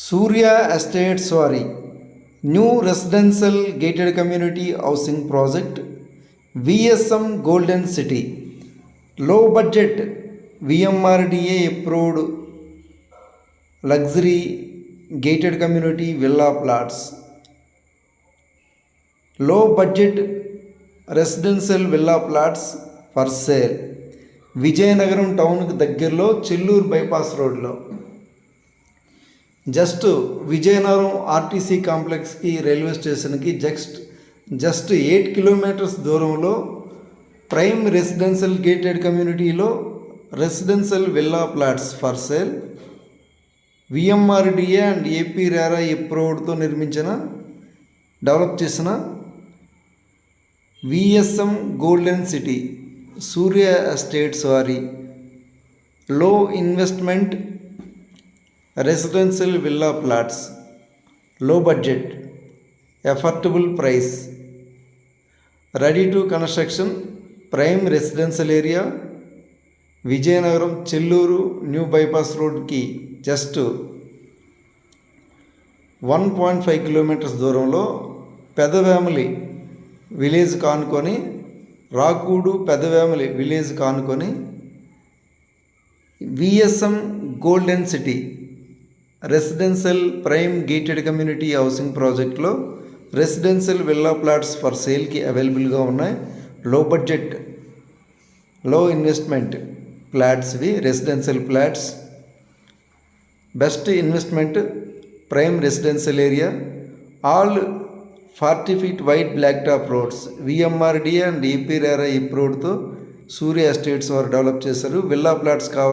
Surya Estates వారి new residential gated community housing project VSM Golden City low budget VMRDA approved luxury gated community villa plots. Low budget residential villa plots for sale. Vizianagaram టౌన్కి దగ్గరలో Chelluru bypass రోడ్లో, just Vizianagaram RTC కాంప్లెక్స్కి railway స్టేషన్కి just 8 kilometres దూరంలో prime residential gated కమ్యూనిటీలో residential villa plots for sale. VMRDA and AP RERA అప్రూవ్డ్తో develop చేసిన VSM Golden City Surya Estates వారి low investment residential villa plots, low budget, affordable price, ready to construction, prime residential area, Vizianagaram Chelluru new bypass రోడ్కి just 1.5 kilometres దూరంలో Pedavemali village కానుకొని, రాకూడు Pedavemali village కానుకొని VSM Golden City residential prime gated community housing ప్రాజెక్ట్లో residential villa plots for సేల్కి అవైలబుల్గా ఉన్నాయి. Low budget, low investment ప్లాట్స్వి residential plots. Best investment prime residential area, all 40 feet wide black top roads. VMRDA and AP RERA అప్రూవ్డ్తో Surya Estates వారు develop చేశారు. Villa plots కావాలి